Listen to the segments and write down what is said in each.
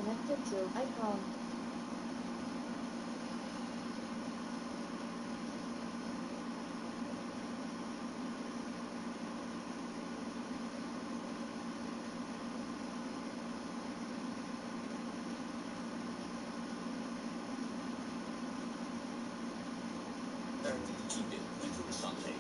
connected to iCloud. Keep it with something.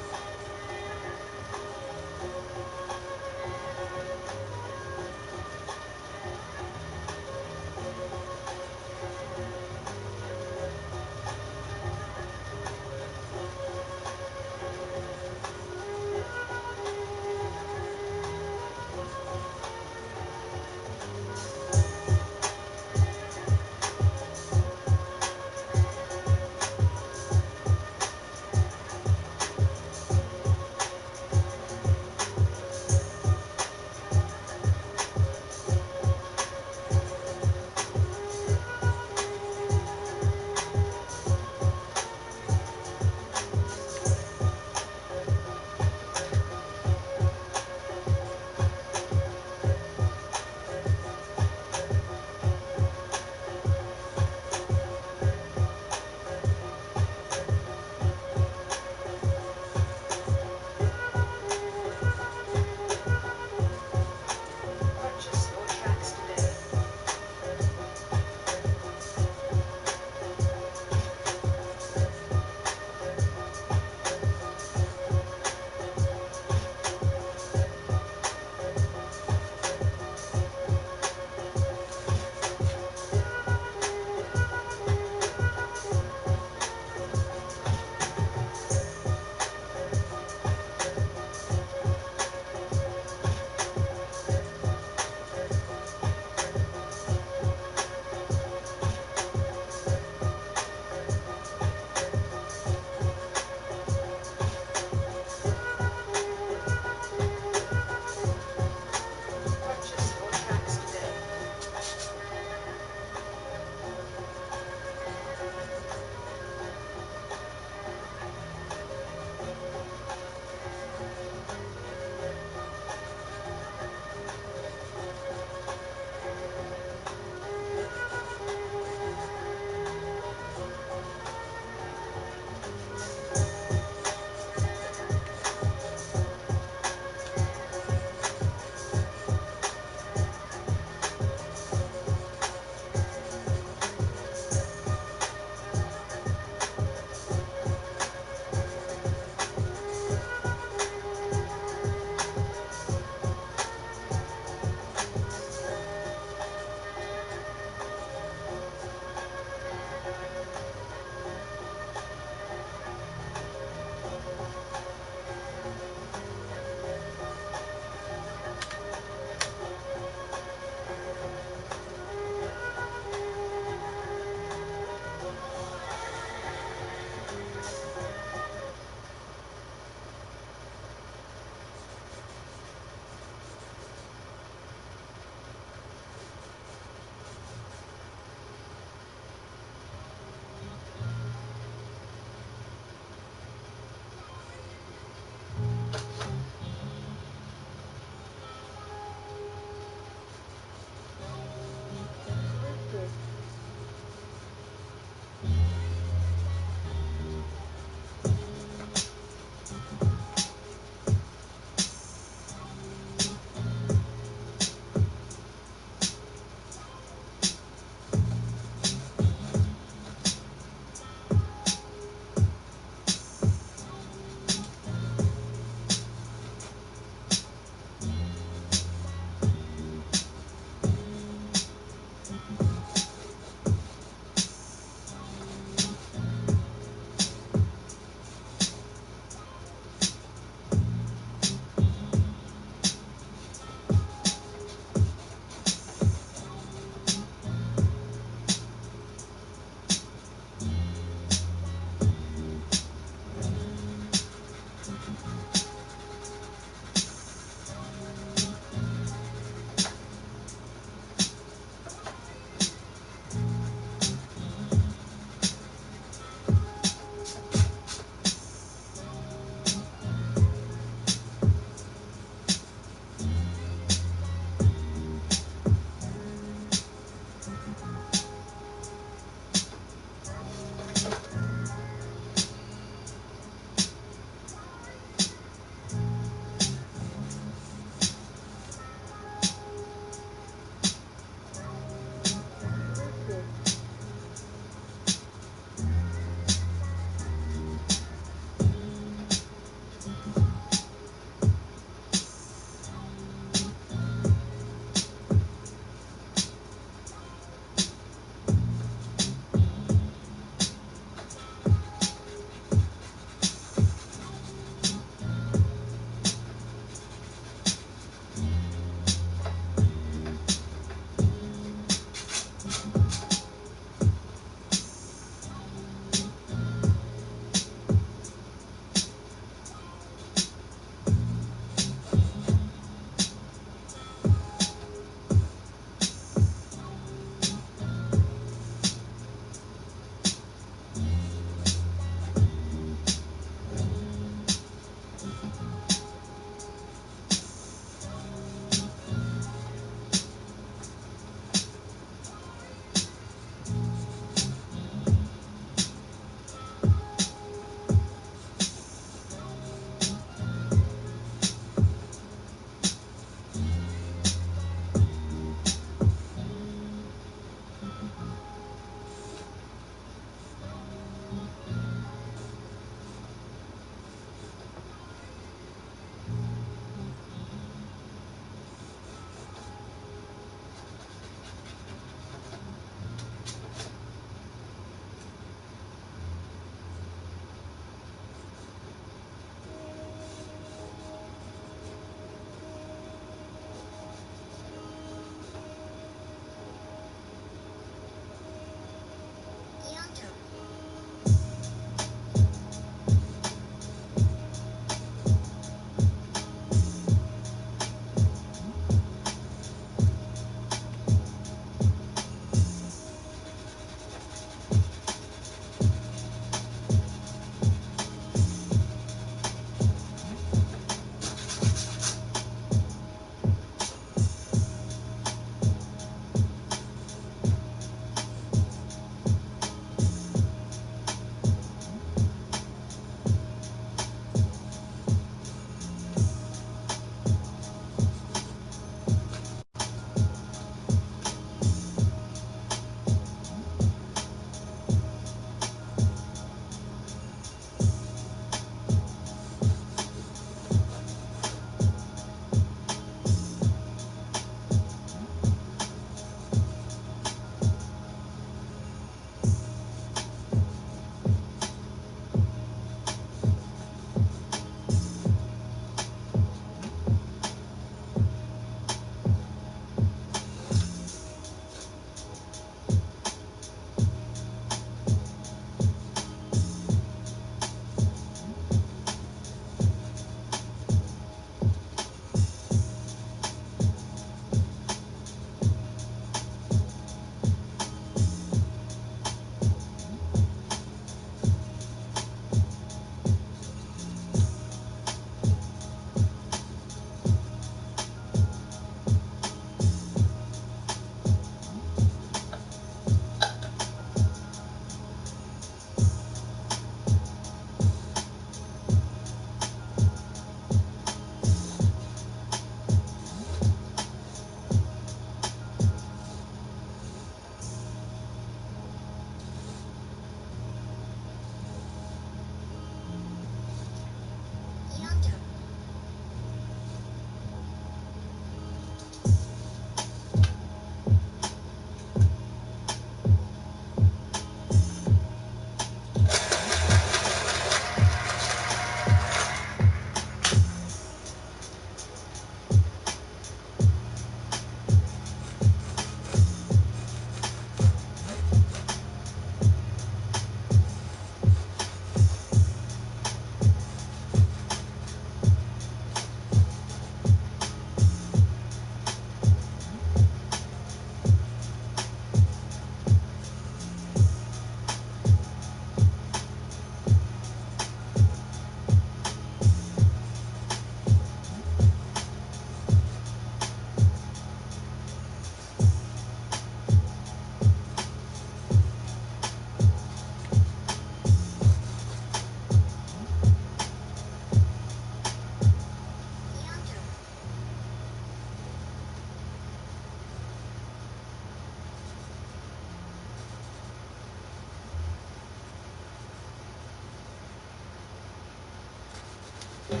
Don't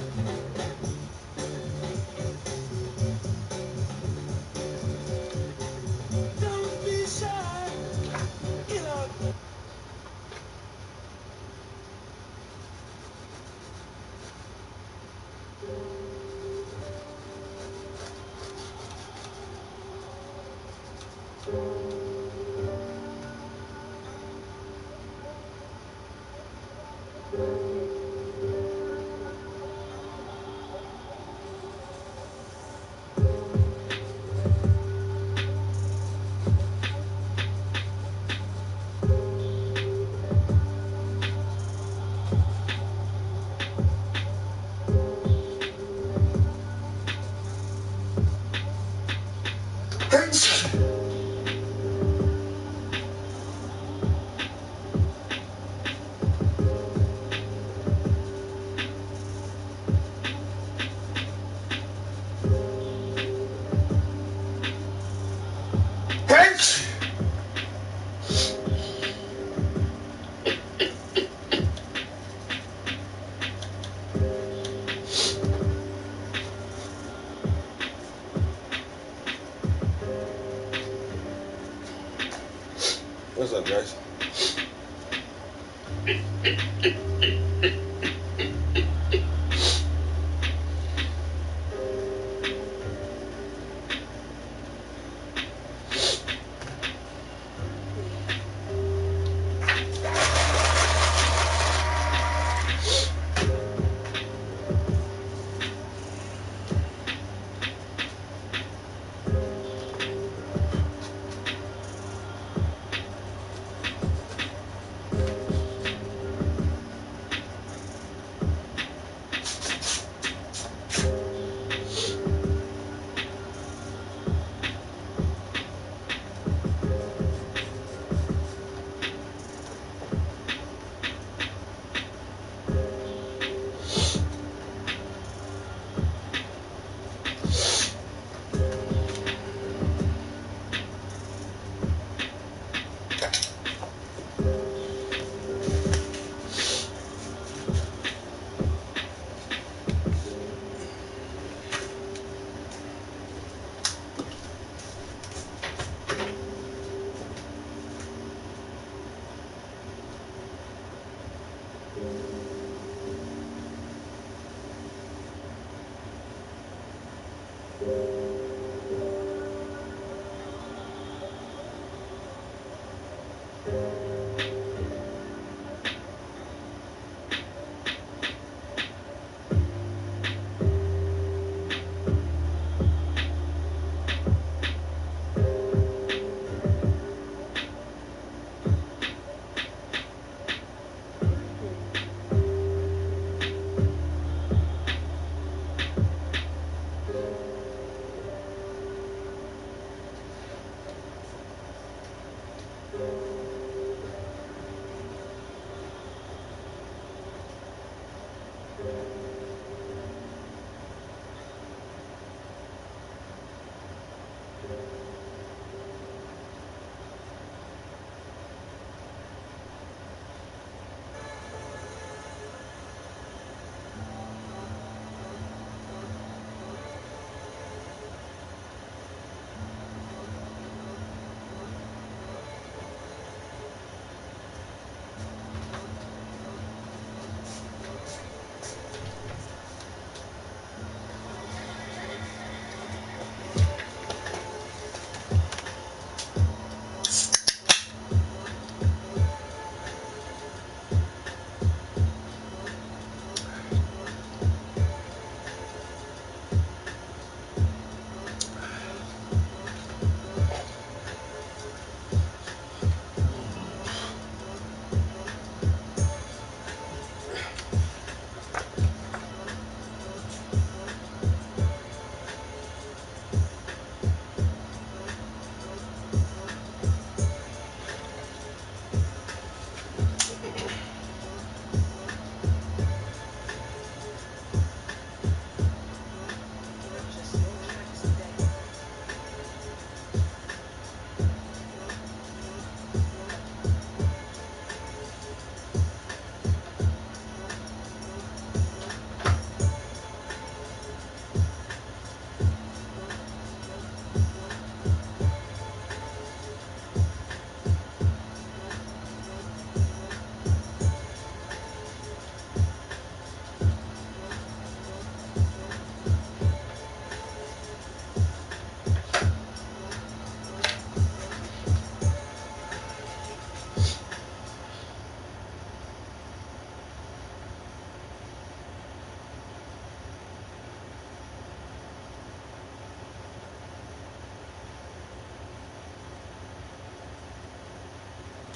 be shy, get up. What's up, guys?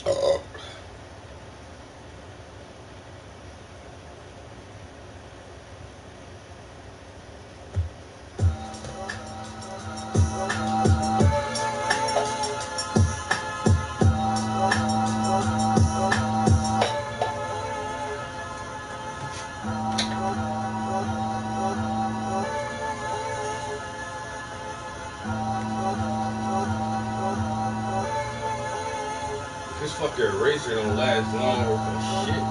This fucking eraser don't last long or shit.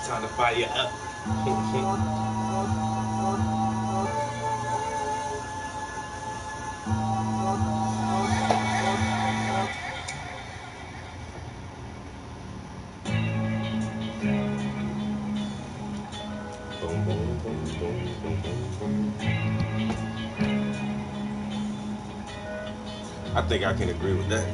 Time to fire up. Boom, boom, boom, boom, boom, boom, boom. I think I can agree with that.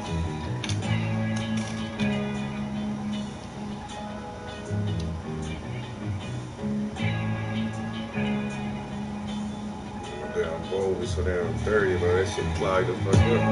Damn bowl was so damn dirty, bro. That shit clogged the fuck up.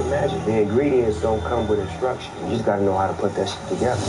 magic. The ingredients don't come with instruction. You just gotta know how to put that shit together.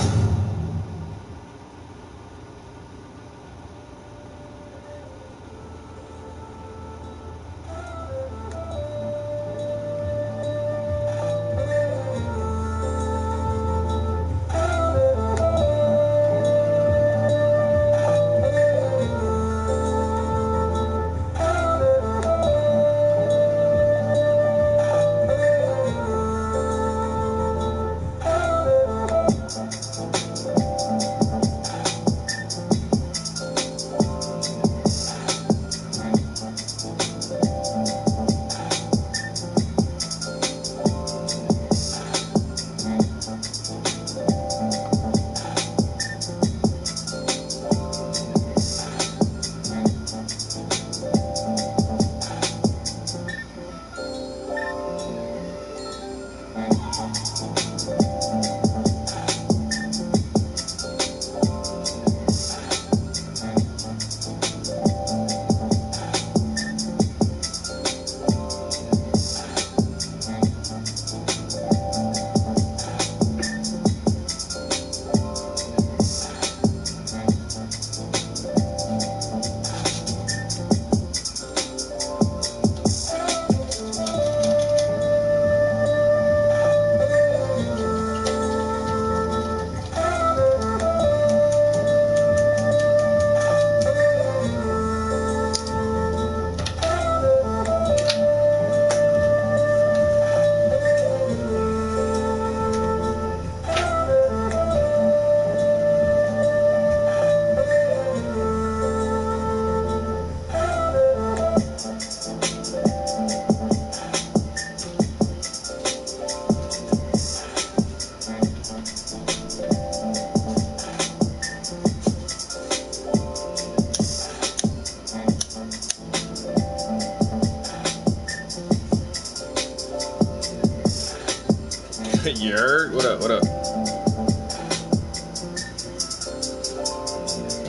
You heard? What up? What up?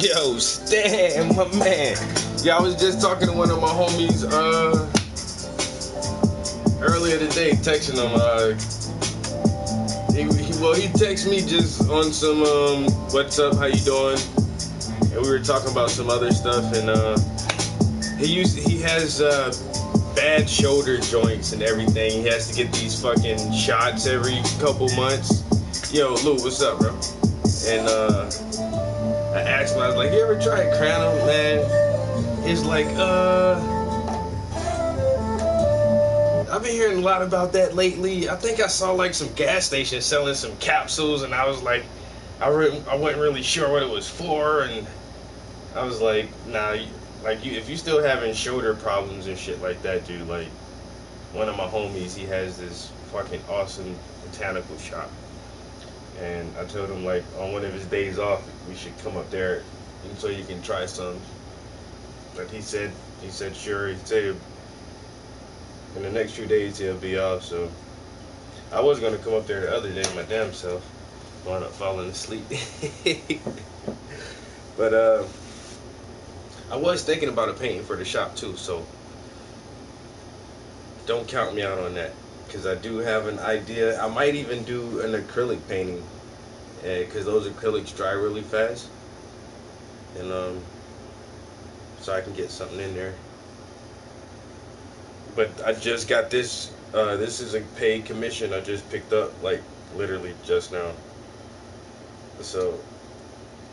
Yo, Stan, my man. Yeah, I was just talking to one of my homies earlier today, texting him. He texted me just on some what's up, how you doing? And we were talking about some other stuff, and he has bad shoulder joints and everything. He has to get these fucking shots every couple months. Yo, Lou, what's up, bro? And I asked him, I was like, you ever tried Cranum, man? He's like, I've been hearing a lot about that lately. I think I saw like some gas stations selling some capsules, and I was like, I wasn't really sure what it was for, and I was like, nah, if you still having shoulder problems and shit like that, dude, like, one of my homies, he has this fucking awesome botanical shop, and I told him, like, on one of his days off, we should come up there and so you can try some. But he said sure. He said in the next few days he'll be off, so I was gonna come up there the other day my damn self, wound up falling asleep. But I was thinking about a painting for the shop too, so don't count me out on that, because I do have an idea. I might even do an acrylic painting, because those acrylics dry really fast, and so I can get something in there. But I just got this. This is a paid commission I just picked up, like literally just now. So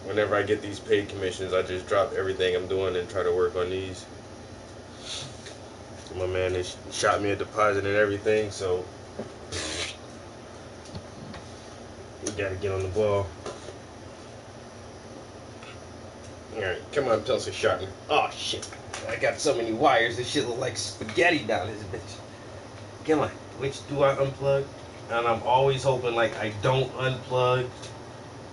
whenever I get these paid commissions, I just drop everything I'm doing and try to work on these. My man has shot me a deposit and everything, so we gotta get on the ball. Alright, come on, pencil sharpener. Oh shit, I got so many wires, this shit look like spaghetti down this bitch. Come on, which do I unplug? And I'm always hoping like I don't unplug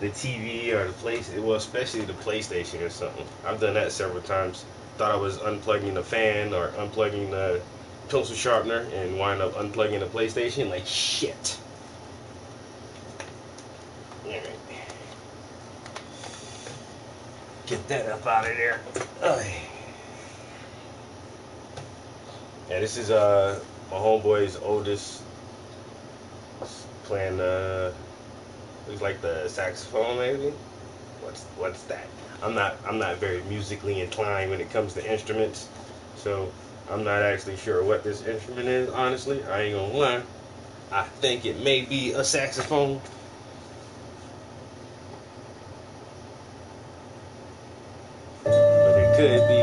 the TV or the PlayStation, well, especially the PlayStation or something. I've done that several times. Thought I was unplugging the fan or unplugging the pencil sharpener and wind up unplugging the PlayStation. Like, shit. Alright. Get that up out of there. Yeah, this is my homeboy's oldest playing looks like the saxophone maybe. What's that? I'm not very musically inclined when it comes to instruments, so I'm not actually sure what this instrument is. Honestly, I ain't gonna lie. I think it may be a saxophone. But it could be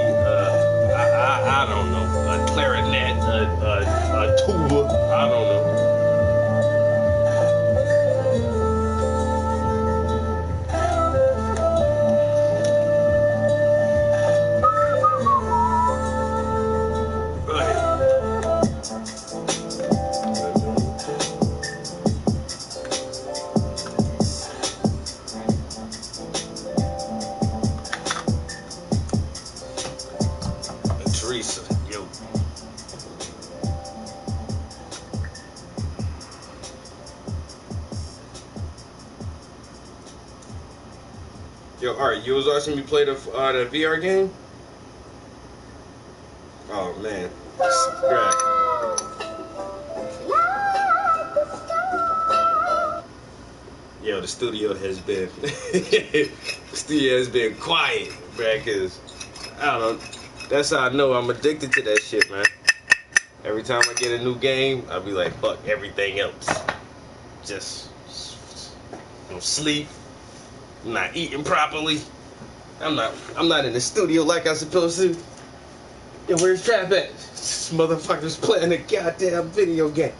I don't know, a clarinet, a tuba. I don't know. Teresa, yo. Yo, Art, you was watching me play the VR game? Oh man, bruh. Yo, the studio has been quiet, bruh, cause I don't know. That's how I know I'm addicted to that shit, man. Every time I get a new game, I'll be like, fuck everything else. Just don't sleep. I'm not eating properly. I'm not in the studio like I'm supposed to. Yo, where's Trap at? This motherfucker's playing a goddamn video game.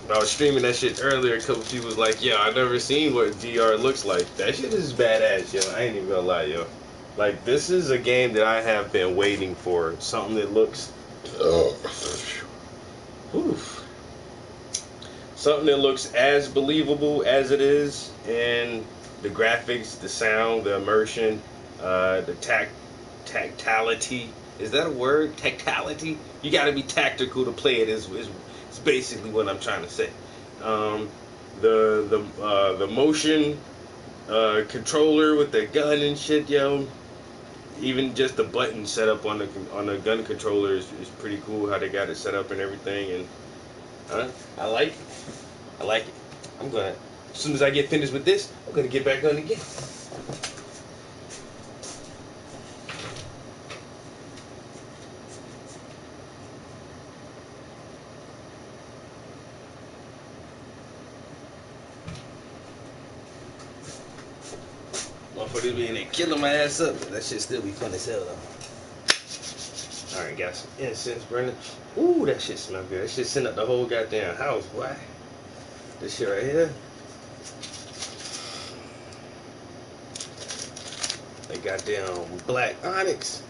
I was streaming that shit earlier. A couple people was like, yo, I never seen what VR looks like. That shit is badass, yo. I ain't even gonna lie, yo. Like, this is a game that I have been waiting for. Something that looks... Oof. Something that looks as believable as it is. And the graphics, the sound, the immersion, the tactility. Is that a word? Tactility? You gotta be tactical to play it is basically what I'm trying to say. The motion controller with the gun and shit, yo. Even just the button set up on the gun controller is pretty cool. How they got it set up and everything, and I like it. I like it. As soon as I get finished with this, I'm gonna get back on again. Motherfuckers be in there killing my ass up, but that shit still be fun as hell though. Alright, got some incense burning. Ooh, that shit smell good. That shit sent up the whole goddamn house, boy. This shit right here. That goddamn black onyx.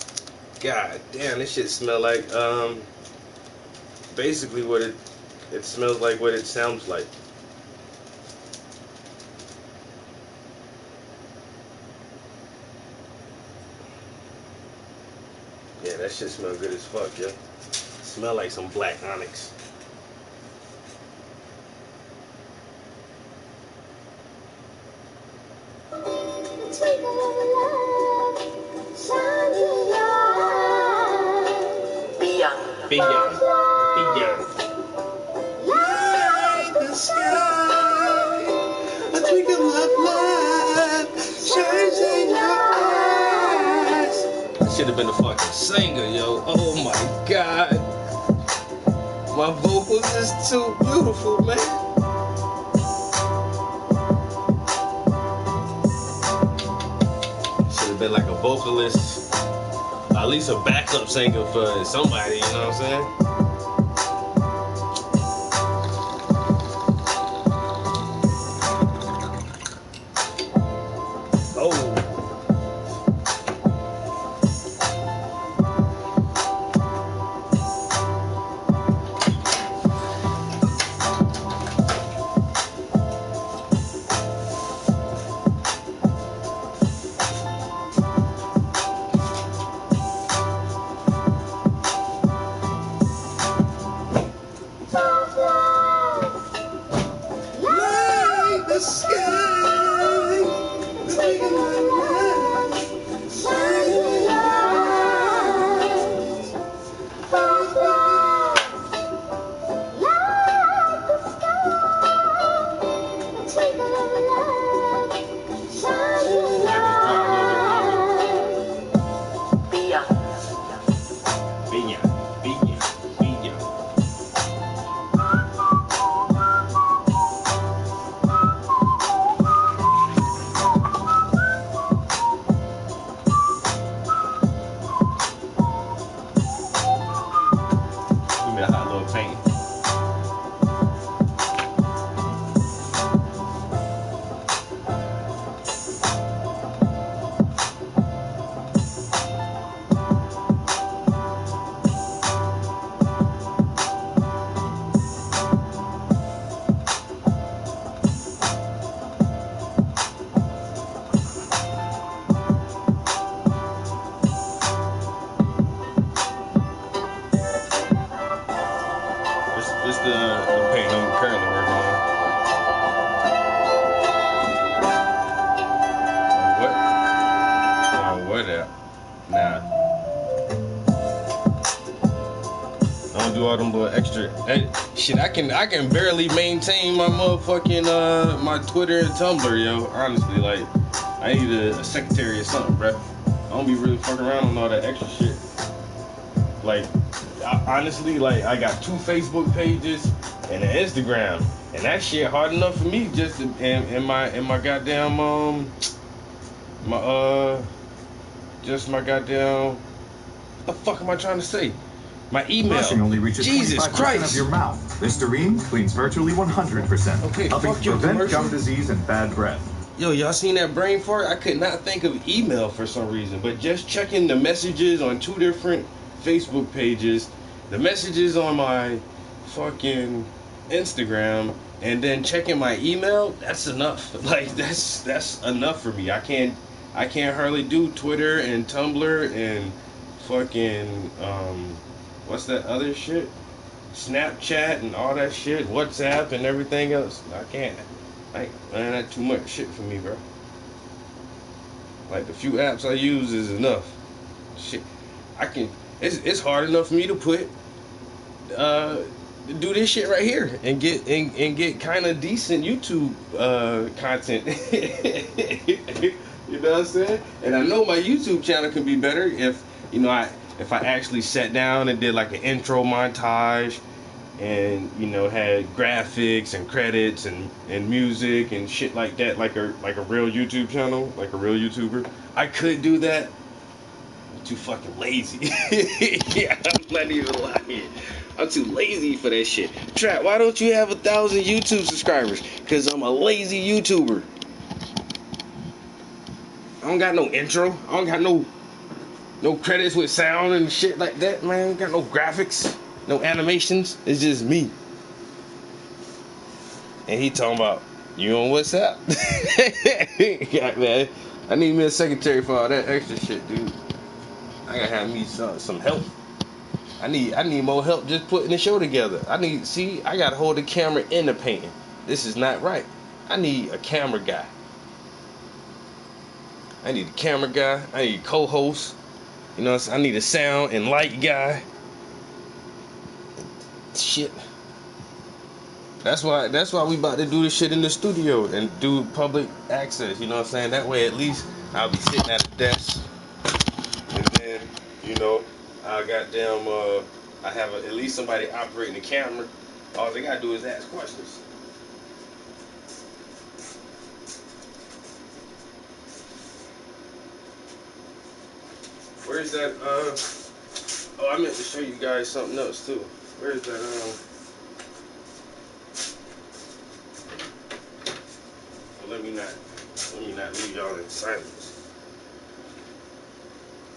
God damn, this shit smell like basically what it smells like, what it sounds like. Yeah, that shit smell good as fuck, yeah. Smell like some black onyx. Be young. Like the sky, a twinkle of light shines in your eyes. I should have been a fucking singer, yo. Oh my god. My vocals is too beautiful, man. Should have been like a vocalist. At least a backup singer for somebody, you know what I'm saying? them little extra shit. I can barely maintain my motherfucking my Twitter and Tumblr, yo. Honestly, like I need a secretary or something, bruh. I don't be really fucking around on all that extra shit. Like honestly, like I got 2 Facebook pages and an Instagram, and that shit hard enough for me just to, and my goddamn just my goddamn, what the fuck am I trying to say? My email. Brushing only reaches Jesus 25% Christ. of your mouth. Listerine cleans virtually 100%, Okay, helping fuck your prevent commercial. gum disease and bad breath. Yo, y'all seen that brain fart? I could not think of email for some reason, but just checking the messages on 2 different Facebook pages, the messages on my fucking Instagram, and then checking my email, that's enough. Like that's enough for me. I can't hardly do Twitter and Tumblr and fucking what's that other shit? Snapchat and all that shit, WhatsApp and everything else. I can't. Man, that's too much shit for me, bro. Like the few apps I use is enough. Shit, it's hard enough for me to put do this shit right here and get kind of decent YouTube content. You know what I'm saying? And I know my YouTube channel can be better if if I actually sat down and did like an intro montage and had graphics and credits and music and shit like that, like a real YouTube channel, like a real YouTuber. I could do that. I'm too fucking lazy. Yeah, I'm not even lying. I'm too lazy for that shit. Trap, why don't you have 1,000 YouTube subscribers? Cause I'm a lazy YouTuber. I don't got no intro. I don't got no credits with sound and shit like that, man. I don't got no graphics, no animations. It's just me. And he talking about, you on WhatsApp? Yeah, man. I need me a secretary for all that extra shit, dude. I gotta have me some help. I need more help just putting the show together. I gotta hold the camera in the painting. This is not right. I need a camera guy. I need a camera guy. I need a co-host. I need a sound and light guy. Shit. That's why we about to do this shit in the studio and do public access. You know what I'm saying? That way at least I'll be sitting at a desk. And then, I have at least somebody operating the camera. All they gotta do is ask questions. Where's that, oh, I meant to show you guys something else too. Where's that, let me not leave y'all in silence.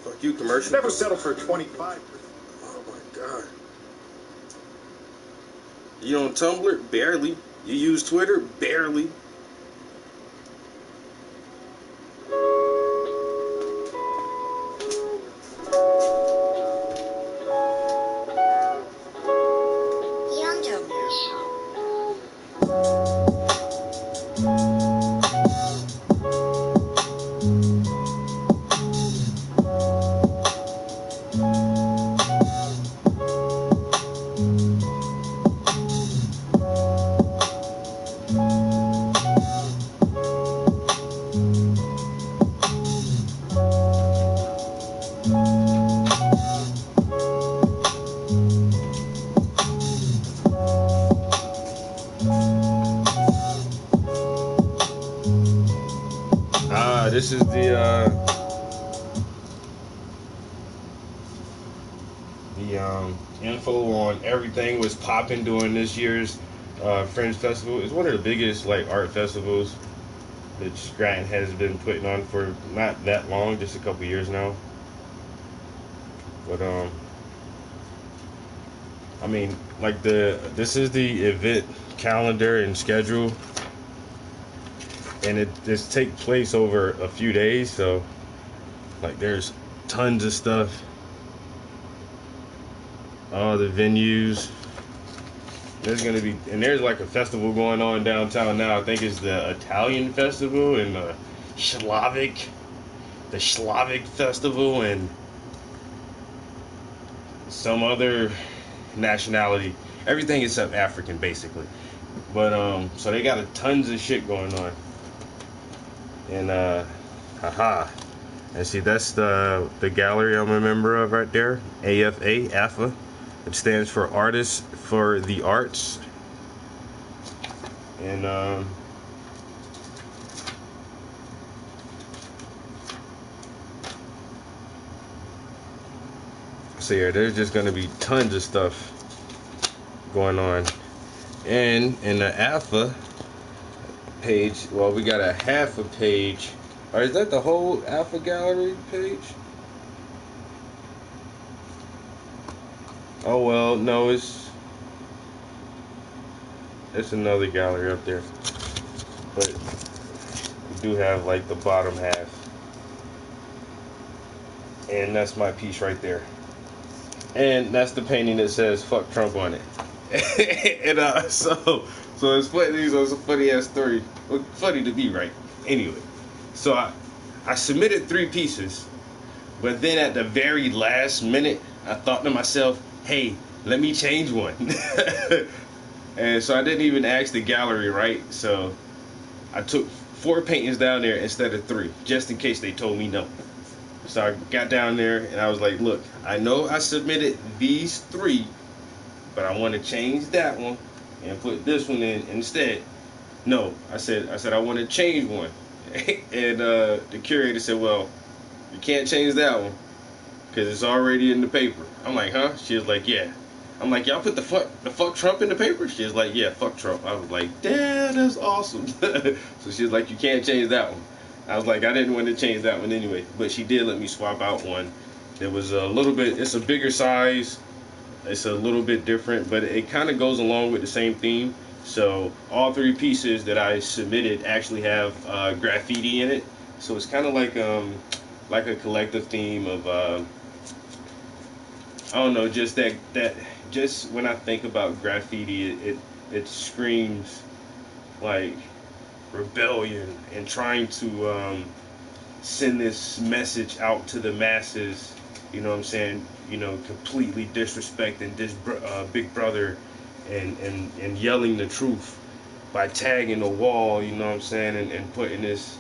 Fuck you, commercial. Never settle for 25%. Oh my god. You on Tumblr? Barely. You use Twitter? Barely. This is the info on everything was popping during this year's Fringe Festival. It's one of the biggest art festivals that Scranton has been putting on for not that long, just a couple years now. But this is the event calendar and schedule. And it takes place over a few days, so there's tons of stuff. All the venues. There's a festival going on downtown now. I think it's the Italian festival and the Slavic festival and some other nationality, everything except African, basically. But so they got tons of shit going on. And and see, that's the gallery I'm a member of right there, AFA. It stands for Artists for the Arts. And so yeah, there's just gonna be tons of stuff going on. And in the AFA page, well, we got a half a page. Or is that the whole AFA gallery page? Oh well, no, it's another gallery up there. But we do have like the bottom half. And that's my piece right there. And that's the painting that says "fuck Trump" on it. And so it's funny. So it's a funny ass story. Well, funny to me, right? Anyway, so I submitted 3 pieces, but then at the very last minute, I thought to myself, "Hey, let me change one." And so I didn't even ask the gallery, right? So I took 4 paintings down there instead of 3, just in case they told me no. So I got down there and I was like, "Look, I know I submitted these 3, but I want to change that one and put this one in instead." No, I said I want to change one. And the curator said, "Well, you can't change that one because it's already in the paper." I'm like, "Huh?" She was like, "Yeah." I'm like, "Y'all put the fuck Trump in the paper?" She was like, "Yeah, fuck Trump." I was like, "Damn, that's awesome." So she was like, "You can't change that one." I was like, I didn't want to change that one anyway, but she did let me swap out one. It was a little bit, it's a bigger size, it's a little bit different, but it kind of goes along with the same theme. So all 3 pieces that I submitted actually have graffiti in it. So it's kind of like a collective theme of I don't know, just that just when I think about graffiti, it screams like rebellion and trying to send this message out to the masses, you know what I'm saying, you know, completely disrespecting this big brother and yelling the truth by tagging the wall, you know what I'm saying, and putting this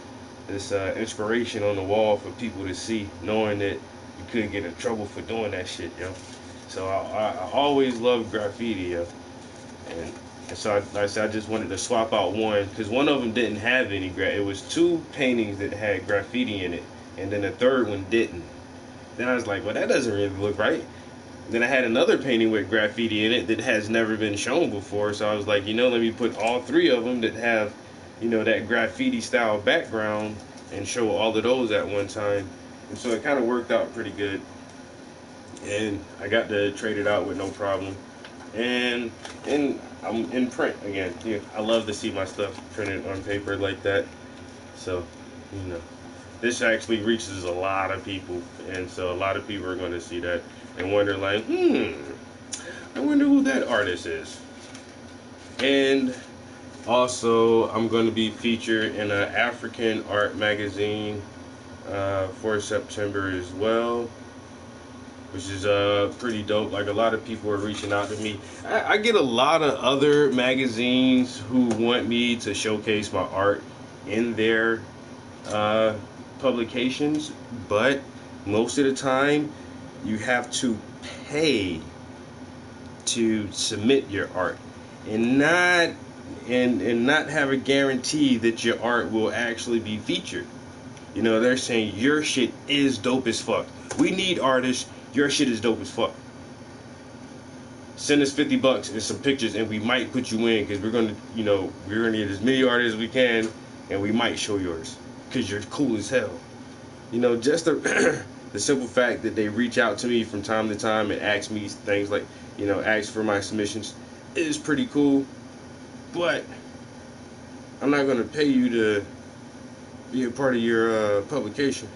inspiration on the wall for people to see, knowing that you couldn't get in trouble for doing that shit, yo. So I always loved graffiti, yo. And so I said I just wanted to swap out one, because one of them didn't have any it was 2 paintings that had graffiti in it, and then the third one didn't. Then I was like, well, that doesn't really look right. Then I had another painting with graffiti in it that has never been shown before, so I was like, you know, let me put all 3 of them that have, you know, that graffiti style background and show all of those at one time. And so it kind of worked out pretty good, and I got to trade it out with no problem. And I'm in print again. Yeah, I love to see my stuff printed on paper like that. So, you know, this actually reaches a lot of people, and so a lot of people are going to see that and wonder like, I wonder who that artist is. And also, I'm going to be featured in an African art magazine for September as well, which is pretty dope. Like, a lot of people are reaching out to me. I get a lot of other magazines who want me to showcase my art in their publications, but most of the time you have to pay to submit your art and not have a guarantee that your art will actually be featured. You know, they're saying your shit is dope as fuck. We need artists. Your shit is dope as fuck. Send us $50 and some pictures, and we might put you in, because we're gonna get as many artists as we can, and we might show yours because you're cool as hell. You know, just the simple fact that they reach out to me from time to time and ask me things like, you know, ask for my submissions is pretty cool. But I'm not gonna pay you to be a part of your publication.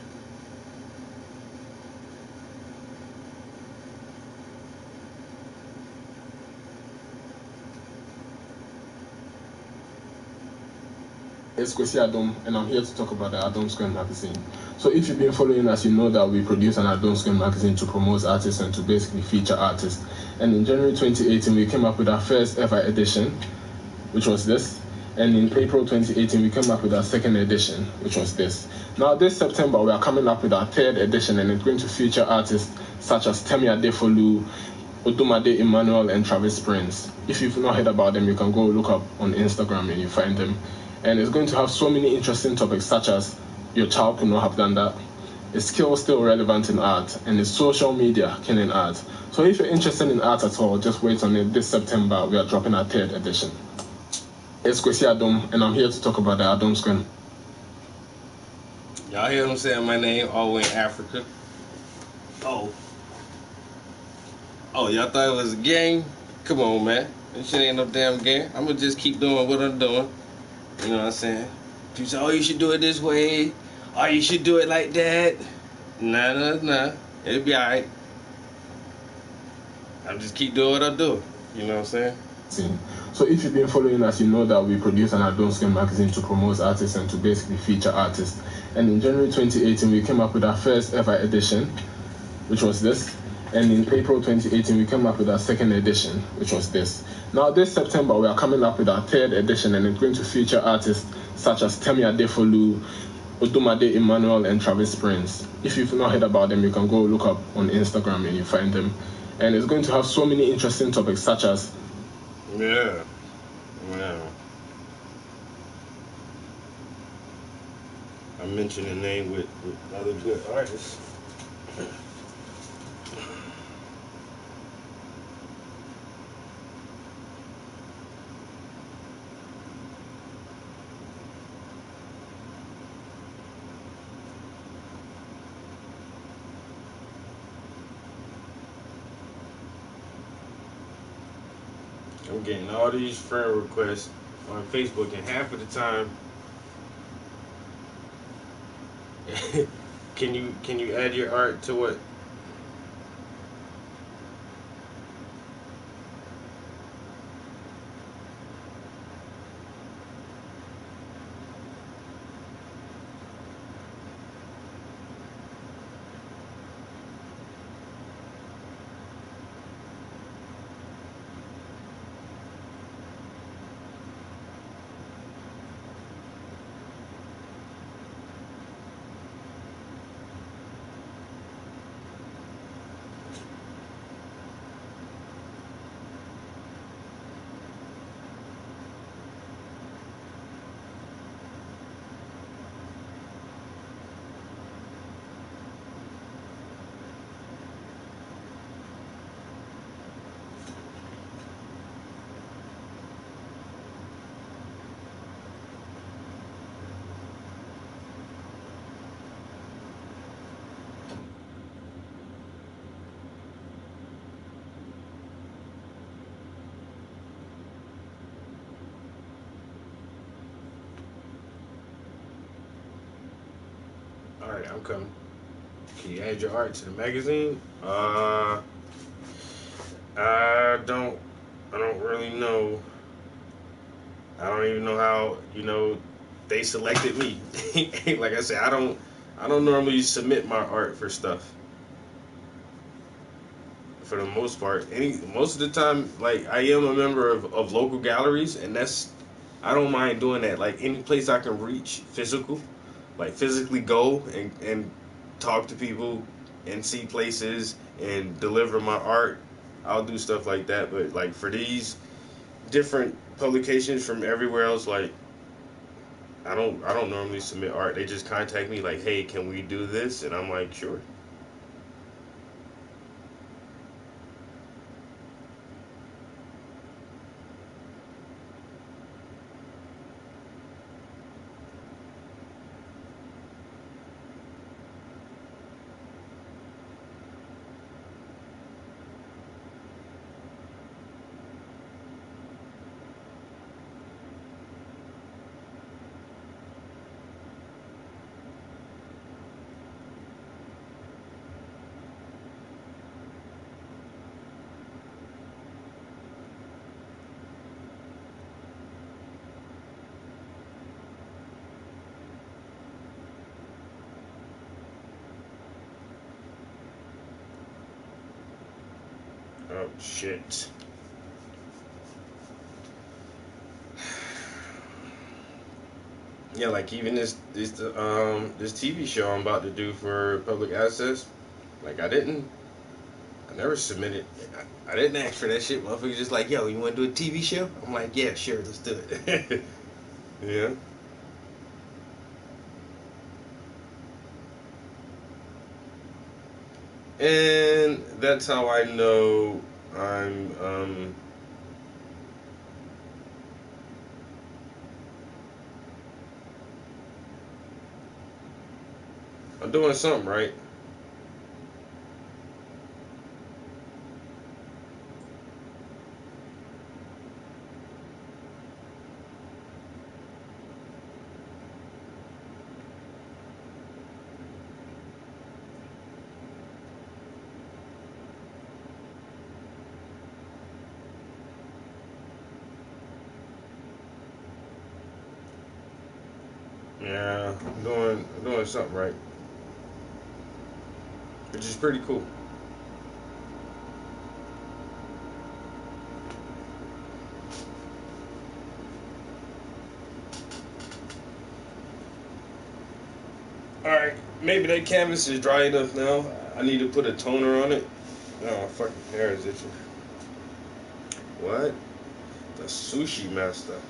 It's Kwesi Adom, and I'm here to talk about the Adom Square magazine. So if you've been following us, you know that we produce an Adom Square magazine to promote artists and to basically feature artists. And in January 2018, we came up with our first ever edition, which was this. And in April 2018, we came up with our second edition, which was this. Now, this September, we are coming up with our third edition, and it's going to feature artists such as Temi Adefolu, Odumade Emmanuel, and Travis Prince. If you've not heard about them, you can go look up on Instagram and you find them. And it's going to have so many interesting topics, such as your child could not have done that, is skill still relevant in art, and is social media killing art? So if you're interested in art at all, just wait on it. This September, we are dropping our third edition. It's Kwesi Adom, and I'm here to talk about the Adom Square. Y'all hear them saying my name all the way in Africa? Oh, y'all thought it was a game? Come on, man. This shit ain't no damn game. I'm gonna just keep doing what I'm doing. You know what I'm saying? People say, oh, you should do it this way. Oh, you should do it like that. Nah. It'll be alright. I'm just keep doing what I do. You know what I'm saying? So if you've been following us, you know that we produce an Adom Square magazine to promote artists and to basically feature artists. And in January 2018, we came up with our first ever edition, which was this. And in April 2018, we came up with our second edition, which was this. Now, this September, we are coming up with our third edition, and it's going to feature artists such as Temi Adefolu, Odumade Emmanuel, and Travis Prince. If you've not heard about them, you can go look up on Instagram and you find them. And it's going to have so many interesting topics, such as... Yeah. I mentioned a name with other good artists. I'm getting all these friend requests on Facebook, and half of the time, can you add your art to what? Alright, I'm coming. Can you add your art to the magazine? I don't really know. I don't even know how, they selected me. Like I said, I don't normally submit my art for stuff. For the most part. Most of the time, like, I am a member of local galleries, and I don't mind doing that. Like, any place I can reach physically go and talk to people and see places and deliver my art, I'll do stuff like that. But like for these different publications from everywhere else, like I don't normally submit art. They just contact me like, hey, can we do this? And I'm like, sure. Oh, shit. Yeah, like even this TV show I'm about to do for public access, like I never submitted. I didn't ask for that shit. Motherfuckers just like, yo, you want to do a TV show? I'm like, yeah, sure, let's do it. Yeah. And that's how I know I'm doing something right. Yeah, I'm doing something right, which is pretty cool. All right, maybe that canvas is dry enough now. I need to put a toner on it. Oh, my fucking hair is itching. What? The sushi master.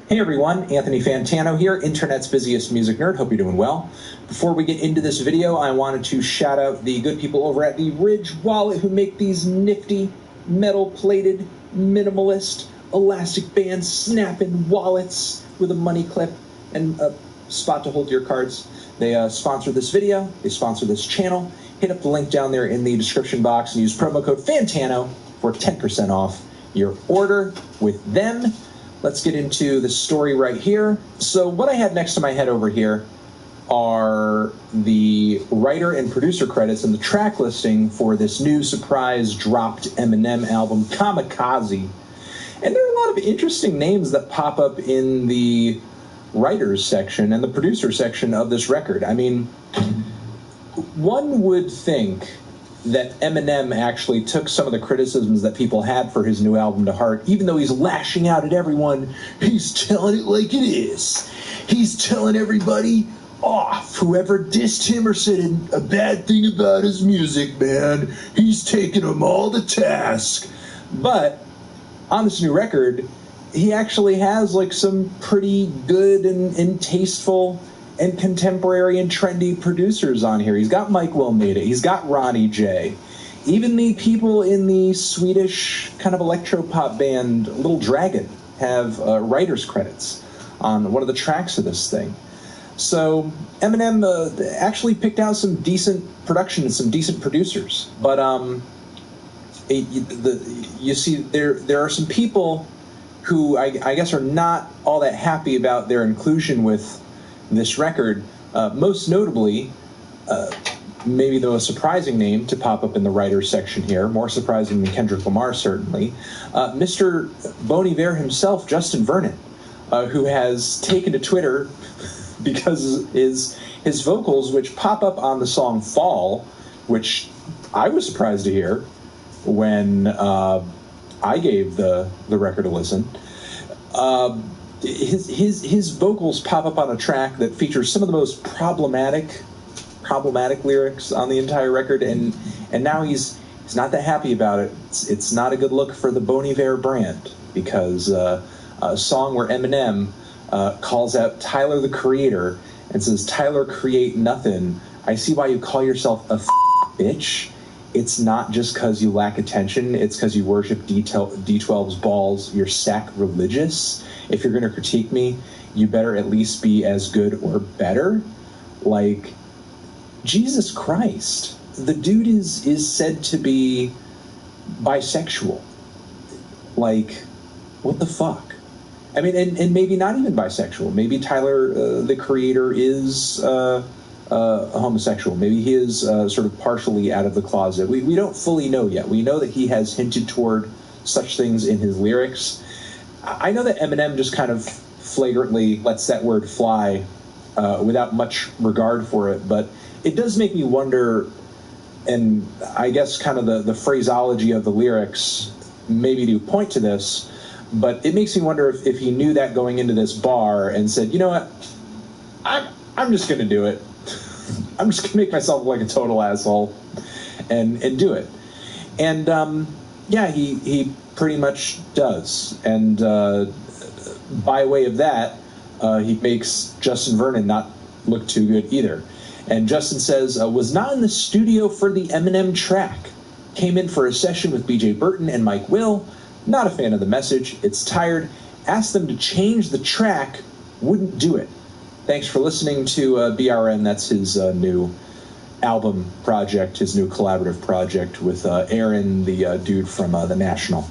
Hey everyone, Anthony Fantano here, internet's busiest music nerd. Hope you're doing well. Before we get into this video, I wanted to shout out the good people over at the Ridge Wallet who make these nifty, metal-plated, minimalist, elastic band snapping wallets with a money clip and a spot to hold your cards. They sponsor this video, they sponsor this channel. Hit up the link down there in the description box and use promo code FANTANO for 10% off your order with them. Let's get into the story right here. So what I have next to my head over here are the writer and producer credits and the track listing for this new surprise dropped Eminem album, Kamikaze. And there are a lot of interesting names that pop up in the writers section and the producer section of this record. I mean, one would think that Eminem actually took some of the criticisms that people had for his new album to heart. Even though he's lashing out at everyone, he's telling it like it is. He's telling everybody off. Whoever dissed him or said a bad thing about his music, man, he's taking them all to task. But on this new record, he actually has like some pretty good and tasteful and contemporary and trendy producers on here. He's got Mike Wilmeda. He's got Ronnie J. Even the people in the Swedish kind of electropop band Little Dragon have writer's credits on one of the tracks of this thing. So Eminem actually picked out some decent production and some decent producers. But you see, there are some people who I guess are not all that happy about their inclusion with this record, most notably, maybe the most surprising name to pop up in the writers section here, more surprising than Kendrick Lamar, certainly, Mr. Bon Iver himself, Justin Vernon, who has taken to Twitter because his vocals, which pop up on the song Fall, which I was surprised to hear when I gave the record a listen. His vocals pop up on a track that features some of the most problematic lyrics on the entire record, and now he's not that happy about it. It's not a good look for the Bon Iver brand, because a song where Eminem calls out Tyler the Creator and says, "Tyler create nothing. I see why you call yourself a bitch. It's not just because you lack attention. It's because you worship D12's balls. You're sacrilegious. If you're going to critique me, you better at least be as good or better." Like, Jesus Christ. The dude is said to be bisexual. Like, what the fuck? I mean, and maybe not even bisexual. Maybe Tyler, the Creator, is homosexual. Maybe he is sort of partially out of the closet. We don't fully know yet. We know that he has hinted toward such things in his lyrics. I know that Eminem just kind of flagrantly lets that word fly without much regard for it, but it does make me wonder, and I guess kind of the phraseology of the lyrics maybe do point to this, but it makes me wonder if he knew that going into this bar and said, you know what, I'm just going to do it. I'm just going to make myself look like a total asshole and do it. And yeah, he pretty much does. And by way of that, he makes Justin Vernon not look too good either. And Justin says, was not in the studio for the Eminem track. Came in for a session with BJ Burton and Mike Will. Not a fan of the message. It's tired. Asked them to change the track. Wouldn't do it. Thanks for listening to BRN. That's his new album project, his new collaborative project with Aaron, the dude from The National.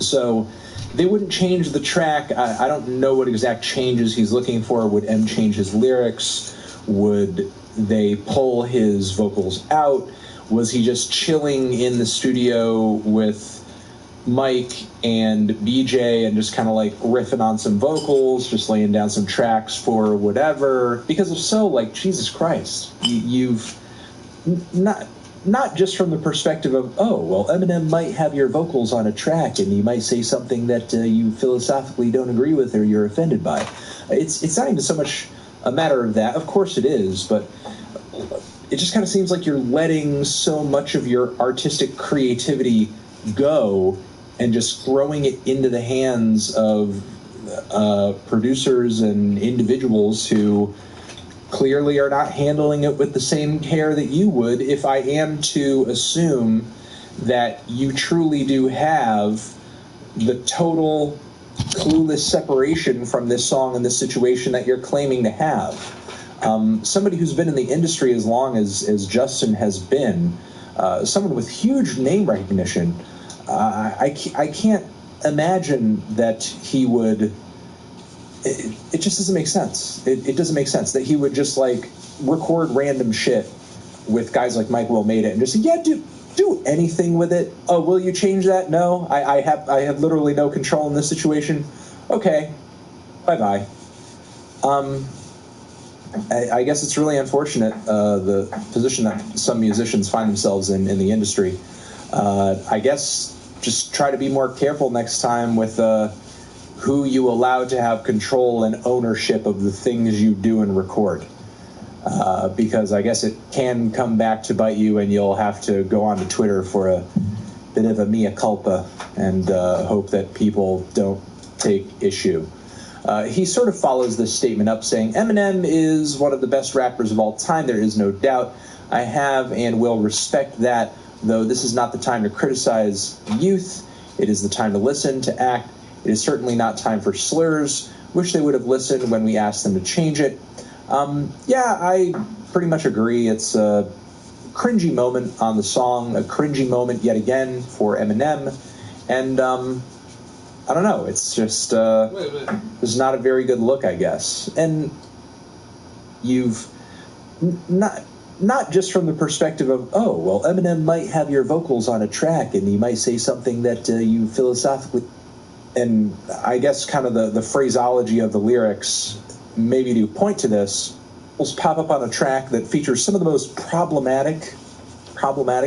So they wouldn't change the track. I don't know what exact changes he's looking for. Would M change his lyrics? Would they pull his vocals out? Was he just chilling in the studio with Mike and BJ and just kind of like riffing on some vocals, just laying down some tracks for whatever? Because if so, like, Jesus Christ, you've not just from the perspective of, oh, well, Eminem might have your vocals on a track and he might say something that you philosophically don't agree with or you're offended by. It's not even so much a matter of that. Of course it is, but it just kind of seems like you're letting so much of your artistic creativity go and just throwing it into the hands of producers and individuals who clearly are not handling it with the same care that you would, if I am to assume that you truly do have the total clueless separation from this song and this situation that you're claiming to have. Somebody who's been in the industry as long as Justin has been, someone with huge name recognition, I can't imagine that he would. It just doesn't make sense. It doesn't make sense that he would just like record random shit with guys like Mike Will Made It and just say, yeah, do anything with it. Oh, will you change that? No, I have literally no control in this situation. Okay, bye. I guess it's really unfortunate, the position that some musicians find themselves in the industry. I guess just try to be more careful next time with who you allow to have control and ownership of the things you do and record. Because I guess it can come back to bite you, and you'll have to go onto Twitter for a bit of a mea culpa and hope that people don't take issue. He sort of follows this statement up saying, Eminem is one of the best rappers of all time, there is no doubt. I have and will respect that, though this is not the time to criticize youth. It is the time to listen, to act. It is certainly not time for slurs. Wish they would have listened when we asked them to change it. Yeah, I pretty much agree. It's a cringy moment on the song, a cringy moment yet again for Eminem. And I don't know, it's just it's not a very good look, I guess. And you've not just from the perspective of, oh, well, Eminem might have your vocals on a track and he might say something that you philosophically, and I guess kind of the phraseology of the lyrics maybe do point to this, will pop up on a track that features some of the most problematic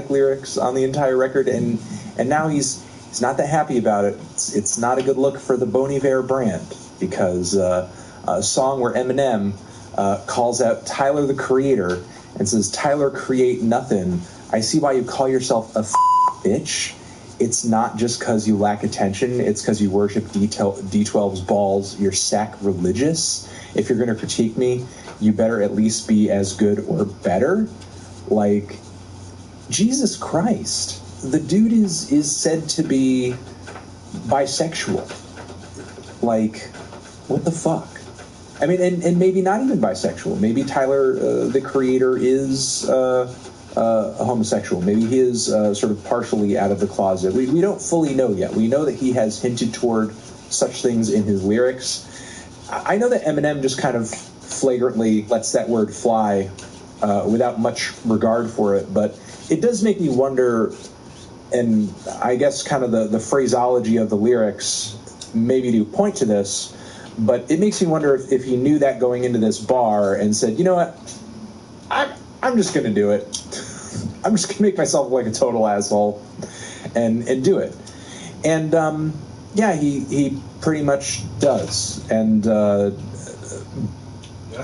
lyrics on the entire record, and now he's he's not that happy about it. It's not a good look for the Bon Iver brand, because a song where Eminem calls out Tyler, the Creator, and says, "Tyler, create nothing. I see why you call yourself a bitch. It's not just because you lack attention. It's because you worship D12's balls. You're sacrilegious. If you're going to critique me, you better at least be as good or better." Like, Jesus Christ. The dude is said to be bisexual. Like, what the fuck? I mean, and maybe not even bisexual. Maybe Tyler, the Creator, is a homosexual. Maybe he is sort of partially out of the closet. We don't fully know yet. We know that he has hinted toward such things in his lyrics. I know that Eminem just kind of flagrantly lets that word fly without much regard for it, but it does make me wonder, and I guess kind of the phraseology of the lyrics maybe to point to this, but it makes me wonder if he knew that going into this bar and said, you know what, I'm just going to do it. I'm just going to make myself look like a total asshole and do it. And, yeah, he pretty much does. And that's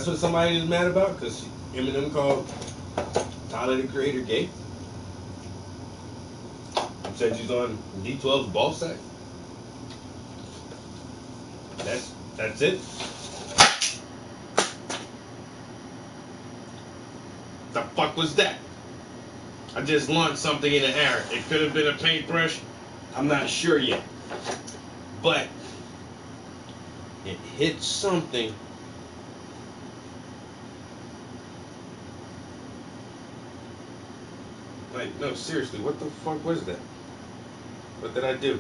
what somebody is mad about, because Eminem called Tyler, the Creator, gay. Said he's on D12's ball sack. That's it. The fuck was that? I just launched something in the air. It could have been a paintbrush. I'm not sure yet. But it hit something. Like, no, seriously, what the fuck was that? What did I do?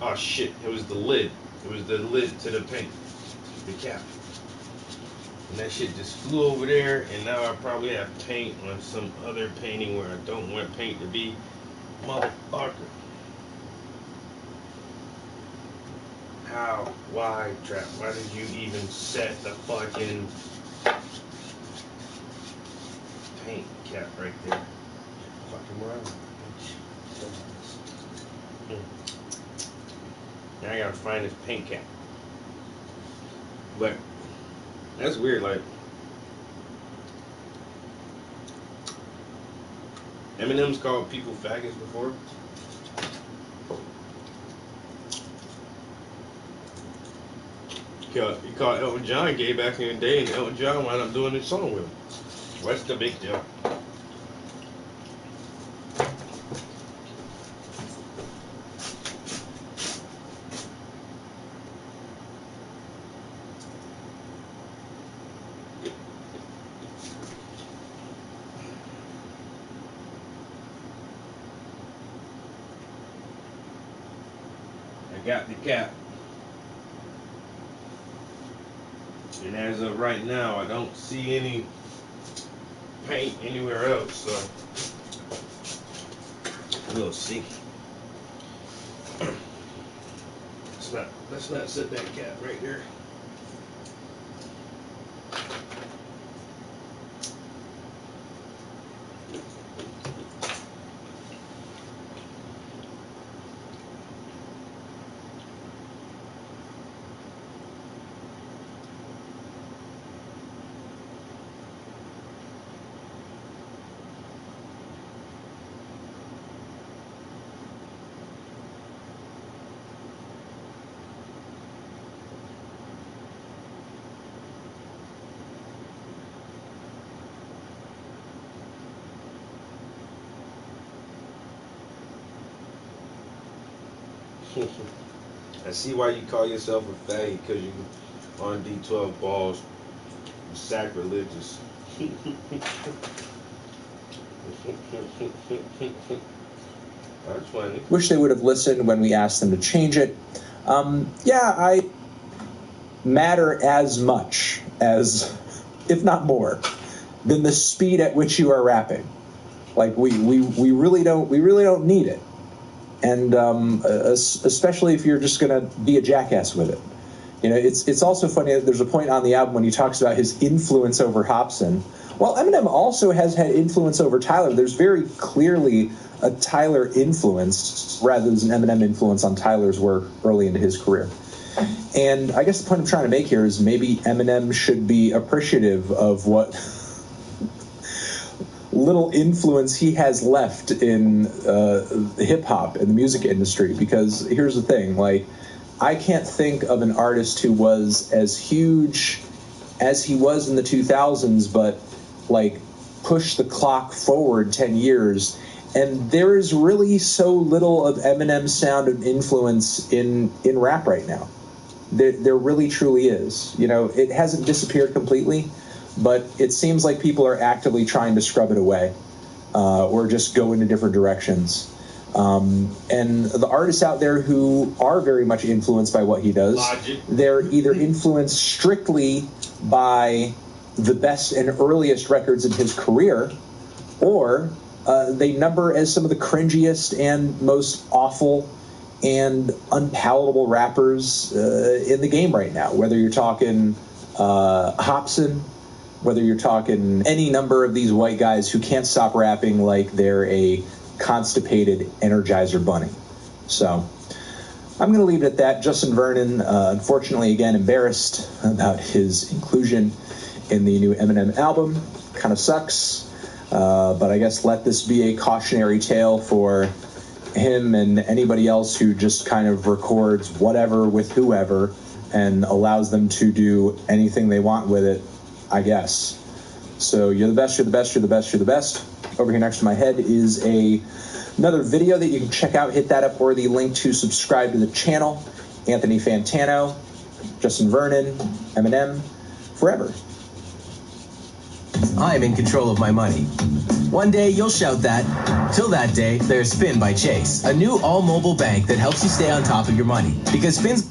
Oh shit, it was the lid. It was the lid to the paint. The cap. And that shit just flew over there, and now I probably have paint on some other painting where I don't want paint to be. Motherfucker. How? Why, Trap? Why did you even set the fucking paint cap right there? Fucking moron. Now I gotta find this paint cap. But that's weird, like Eminem's called people faggots before. He called Elton John gay back in the day, and Elton John wound up doing this song with him. What's the big deal? I got the cap. And as of right now, I don't see any paint anywhere else, so we'll see. Let's not set that cap right there. I see why you call yourself a faggot, because you on D12 balls. You're sacrilegious. That's funny. Wish they would have listened when we asked them to change it. Yeah, I matter as much as, if not more, than the speed at which you are rapping. Like we really don't need it. And especially if you're just going to be a jackass with it. You know, it's also funny that there's a point on the album when he talks about his influence over Hobson. While Eminem also has had influence over Tyler, there's very clearly a Tyler influence rather than an Eminem influence on Tyler's work early into his career. And I guess the point I'm trying to make here is maybe Eminem should be appreciative of what little influence he has left in hip-hop and the music industry. Because here's the thing, like, I can't think of an artist who was as huge as he was in the 2000s, but, like, push the clock forward 10 years, and there is really so little of Eminem's sound and influence in rap right now. There really truly is. You know, it hasn't disappeared completely, but it seems like people are actively trying to scrub it away or just go into different directions. And the artists out there who are very much influenced by what he does, they're either influenced strictly by the best and earliest records in his career, or they number as some of the cringiest and most awful and unpalatable rappers in the game right now. Whether you're talking Hopsin, whether you're talking any number of these white guys who can't stop rapping like they're a constipated Energizer bunny. So I'm going to leave it at that. Justin Vernon, unfortunately, again, embarrassed about his inclusion in the new Eminem album. Kind of sucks. But I guess let this be a cautionary tale for him and anybody else who just kind of records whatever with whoever and allows them to do anything they want with it, I guess. So you're the best, you're the best, you're the best, you're the best. Over here next to my head is another video that you can check out. Hit that up, or the link to subscribe to the channel. Anthony Fantano, Justin Vernon, Eminem, forever. I'm in control of my money. One day you'll shout that. Till that day, there's Spin by Chase, a new all-mobile bank that helps you stay on top of your money. Because Spin's...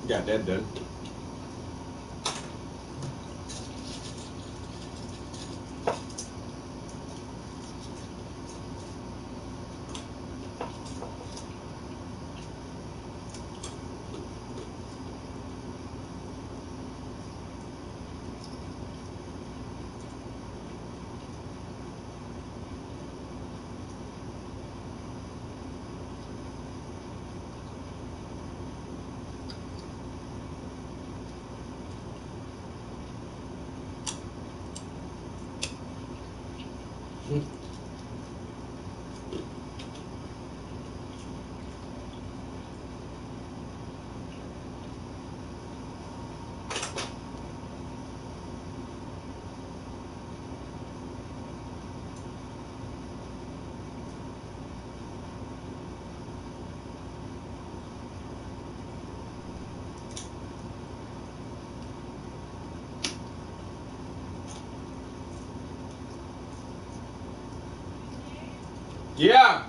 Got that done. Yeah.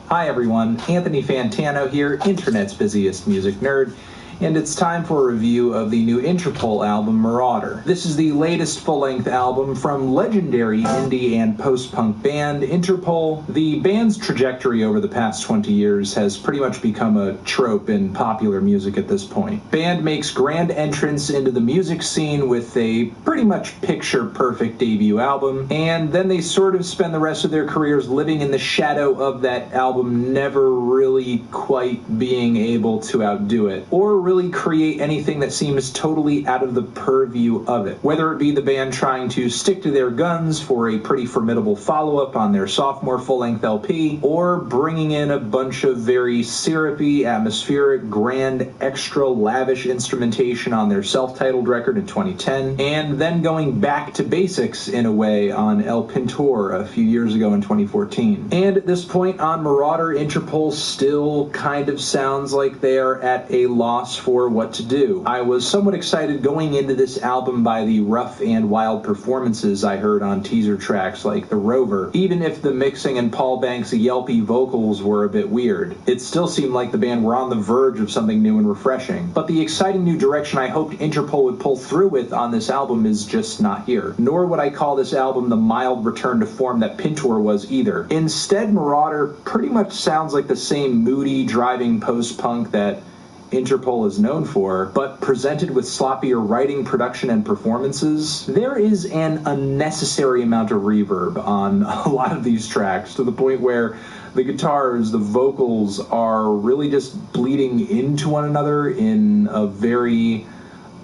Hi everyone, Anthony Fantano here, Internet's busiest music nerd, and it's time for a review of the new Interpol album, Marauder. This is the latest full-length album from legendary indie and post-punk band Interpol. The band's trajectory over the past 20 years has pretty much become a trope in popular music at this point. Band makes grand entrance into the music scene with a pretty much picture-perfect debut album, and then they sort of spend the rest of their careers living in the shadow of that album, never really quite being able to outdo it, or really create anything that seems totally out of the purview of it. Whether it be the band trying to stick to their guns for a pretty formidable follow-up on their sophomore full-length LP, or bringing in a bunch of very syrupy, atmospheric, grand, extra lavish instrumentation on their self-titled record in 2010, and then going back to basics in a way on El Pintor a few years ago in 2014. And at this point on Marauder, Interpol still kind of sounds like they are at a loss loss for what to do. I was somewhat excited going into this album by the rough and wild performances I heard on teaser tracks like The Rover, even if the mixing and Paul Banks' yelpy vocals were a bit weird. It still seemed like the band were on the verge of something new and refreshing. But the exciting new direction I hoped Interpol would pull through with on this album is just not here. Nor would I call this album the mild return to form that Pintor was either. Instead, Marauder pretty much sounds like the same moody, driving post-punk that Interpol is known for, but presented with sloppier writing, production, and performances. There is an unnecessary amount of reverb on a lot of these tracks, to the point where the guitars, the vocals are really just bleeding into one another in a very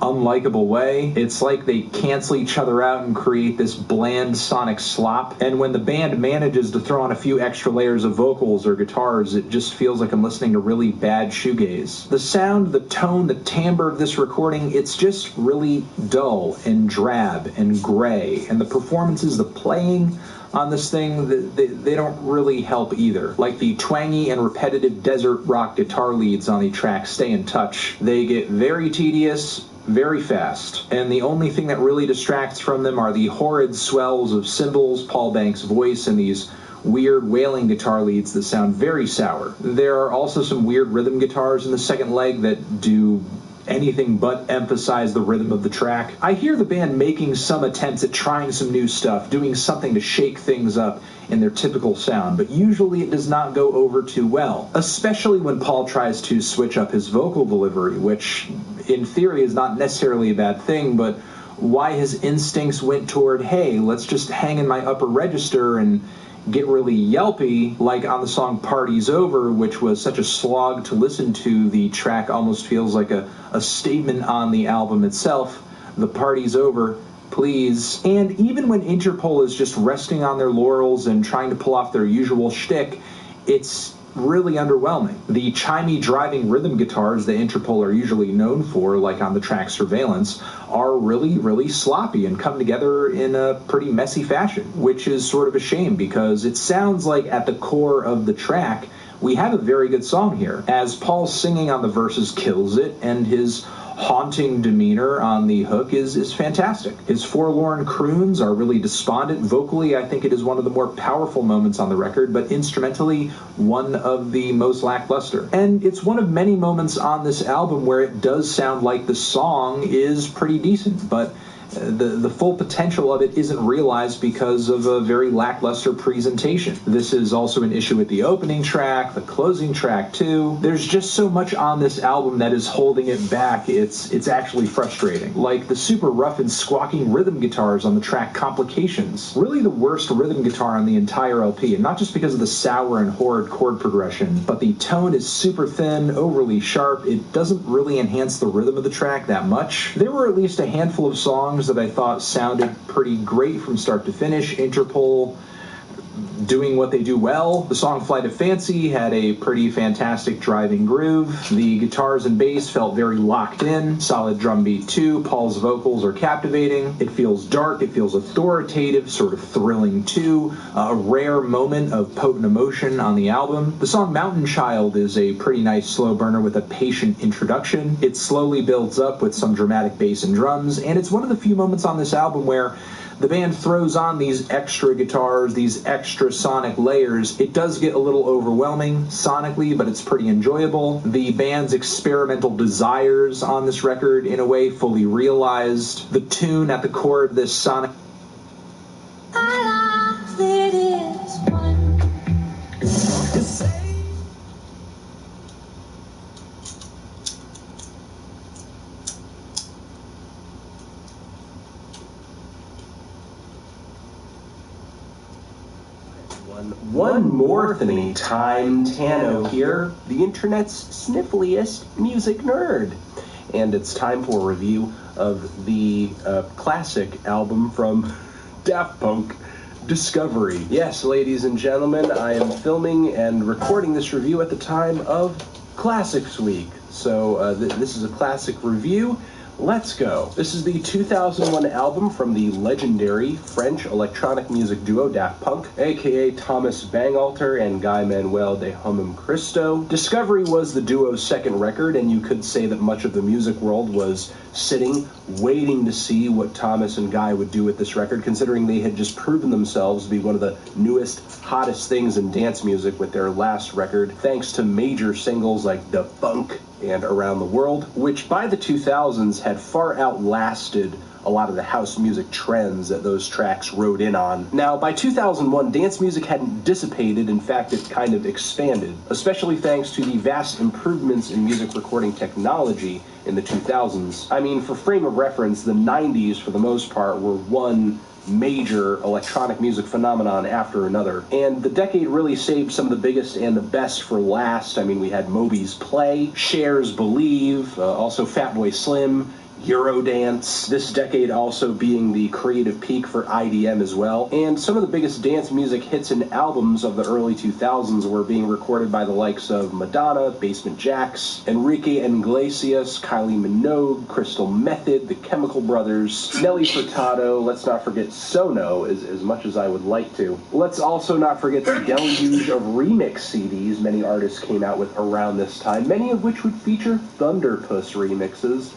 unlikable way. It's like they cancel each other out and create this bland sonic slop. And when the band manages to throw on a few extra layers of vocals or guitars, it just feels like I'm listening to really bad shoegaze. The sound, the tone, the timbre of this recording, it's just really dull and drab and gray. And the performances, the playing on this thing, they don't really help either. Like the twangy and repetitive desert rock guitar leads on the track Stay in Touch. They get very tedious very fast, and the only thing that really distracts from them are the horrid swells of cymbals, Paul Banks' voice, and these weird wailing guitar leads that sound very sour. There are also some weird rhythm guitars in the second leg that do anything but emphasize the rhythm of the track. I hear the band making some attempts at trying some new stuff, doing something to shake things up in their typical sound, but usually it does not go over too well, especially when Paul tries to switch up his vocal delivery, which in theory is not necessarily a bad thing, but why his instincts went toward, hey, let's just hang in my upper register and get really yelpy, like on the song Party's Over, which was such a slog to listen to. The track almost feels like a statement on the album itself. The party's over, please. And even when Interpol is just resting on their laurels and trying to pull off their usual shtick, it's really underwhelming. The chimey driving rhythm guitars that Interpol are usually known for, like on the track Surveillance, are really, really sloppy and come together in a pretty messy fashion, which is sort of a shame because it sounds like at the core of the track we have a very good song here, as Paul's singing on the verses kills it, and his haunting demeanor on the hook is fantastic. His forlorn croons are really despondent. Vocally, I think it is one of the more powerful moments on the record, but instrumentally, one of the most lackluster. And it's one of many moments on this album where it does sound like the song is pretty decent, but the full potential of it isn't realized because of a very lackluster presentation. This is also an issue with the opening track, the closing track too. There's just so much on this album that is holding it back. It's actually frustrating. Like the super rough and squawking rhythm guitars on the track Complications. Really the worst rhythm guitar on the entire LP, and not just because of the sour and horrid chord progression, but the tone is super thin, overly sharp. It doesn't really enhance the rhythm of the track that much. There were at least a handful of songs that I thought sounded pretty great from start to finish. Interpol doing what they do well. The song Flight of Fancy had a pretty fantastic driving groove. The guitars and bass felt very locked in. Solid drum beat too. Paul's vocals are captivating. It feels dark. It feels authoritative, sort of thrilling too. A rare moment of potent emotion on the album. The song Mountain Child is a pretty nice slow burner with a patient introduction. It slowly builds up with some dramatic bass and drums, and it's one of the few moments on this album where the band throws on these extra guitars, these extra sonic layers. It does get a little overwhelming sonically, but it's pretty enjoyable. The band's experimental desires on this record, in a way, fully realized. The tune at the core of this sonic... One more thing, Time Tano here, the internet's sniffliest music nerd. And it's time for a review of the classic album from Daft Punk, Discovery. Yes, ladies and gentlemen, I am filming and recording this review at the time of Classics Week. So this is a classic review. Let's Go. This is the 2001 album from the legendary French electronic music duo Daft Punk, aka Thomas Bangalter and Guy Manuel de Homem Christo. Discovery was the duo's second record, and you could say that much of the music world was sitting, waiting to see what Thomas and Guy would do with this record, considering they had just proven themselves to be one of the newest, hottest things in dance music with their last record, thanks to major singles like Da Funk and Around the World, which by the 2000s had far outlasted a lot of the house music trends that those tracks rode in on. Now, by 2001, dance music hadn't dissipated. In fact, it kind of expanded, especially thanks to the vast improvements in music recording technology in the 2000s. I mean, for frame of reference, the 90s, for the most part, were one major electronic music phenomenon after another. And the decade really saved some of the biggest and the best for last. I mean, we had Moby's Play, Cher's Believe, also Fatboy Slim, Eurodance, this decade also being the creative peak for IDM as well. And some of the biggest dance music hits and albums of the early 2000s were being recorded by the likes of Madonna, Basement Jaxx, Enrique Iglesias, Kylie Minogue, Crystal Method, The Chemical Brothers, Nelly Furtado, let's not forget Sono, as much as I would like to. Let's also not forget the deluge of remix CDs many artists came out with around this time, many of which would feature Thunderpuss remixes.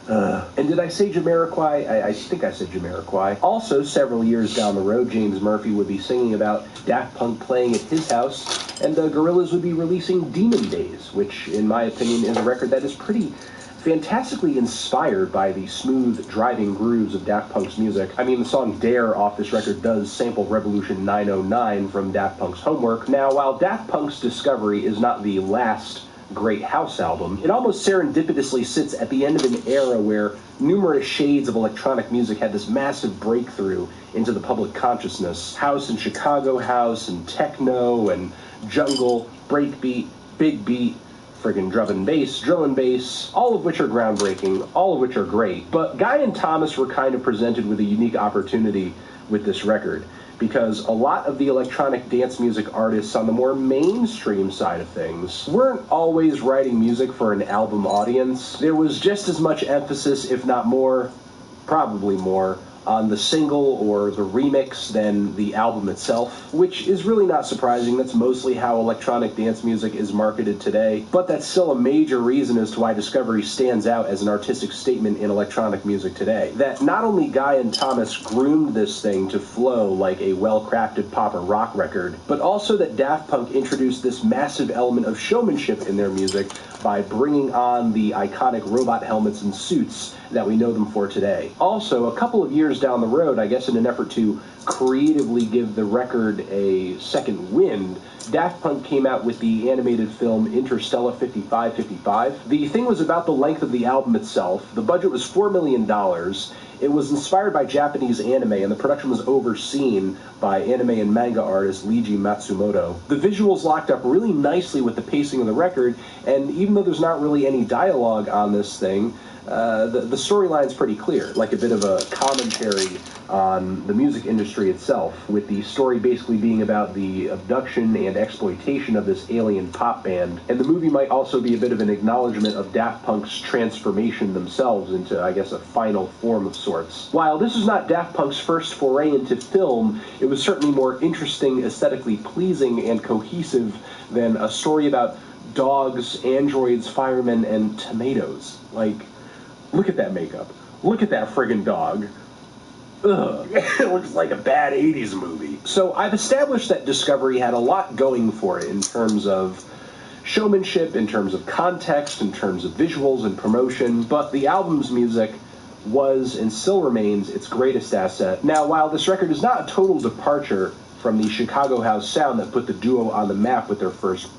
And did I say Jamiroquai? I think I said Jamiroquai. Also, several years down the road, James Murphy would be singing about Daft Punk playing at his house, and the Gorillaz would be releasing Demon Days, which, in my opinion, is a record that is pretty fantastically inspired by the smooth, driving grooves of Daft Punk's music. I mean, the song Dare off this record does sample Revolution 909 from Daft Punk's Homework. Now, while Daft Punk's Discovery is not the last great house album, it almost serendipitously sits at the end of an era where numerous shades of electronic music had this massive breakthrough into the public consciousness. House and Chicago house and techno and jungle, breakbeat, big beat, friggin' drum and bass, drill and bass, all of which are groundbreaking, all of which are great. But Guy and Thomas were kind of presented with a unique opportunity with this record, because a lot of the electronic dance music artists on the more mainstream side of things weren't always writing music for an album audience. There was just as much emphasis, if not more, probably more, on the single or the remix than the album itself, which is really not surprising. That's mostly how electronic dance music is marketed today, but that's still a major reason as to why Discovery stands out as an artistic statement in electronic music today. That not only Guy and Thomas groomed this thing to flow like a well-crafted pop or rock record, but also that Daft Punk introduced this massive element of showmanship in their music by bringing on the iconic robot helmets and suits that we know them for today. Also, a couple of years down the road, I guess in an effort to creatively give the record a second wind, Daft Punk came out with the animated film Interstellar 5555. The thing was about the length of the album itself. The budget was $4 million. It was inspired by Japanese anime, and the production was overseen by anime and manga artist Leiji Matsumoto. The visuals locked up really nicely with the pacing of the record, and even though there's not really any dialogue on this thing, the storyline's pretty clear, like a bit of a commentary on the music industry itself, with the story basically being about the abduction and exploitation of this alien pop band. And the movie might also be a bit of an acknowledgement of Daft Punk's transformation themselves into, I guess, a final form of sorts. While this is not Daft Punk's first foray into film, it was certainly more interesting, aesthetically pleasing, and cohesive than a story about dogs, androids, firemen, and tomatoes. Like, look at that makeup. Look at that friggin' dog. Ugh. It looks like a bad 80s movie. So I've established that Discovery had a lot going for it in terms of showmanship, in terms of context, in terms of visuals and promotion, but the album's music was and still remains its greatest asset. Now, while this record is not a total departure from the Chicago house sound that put the duo on the map with their first...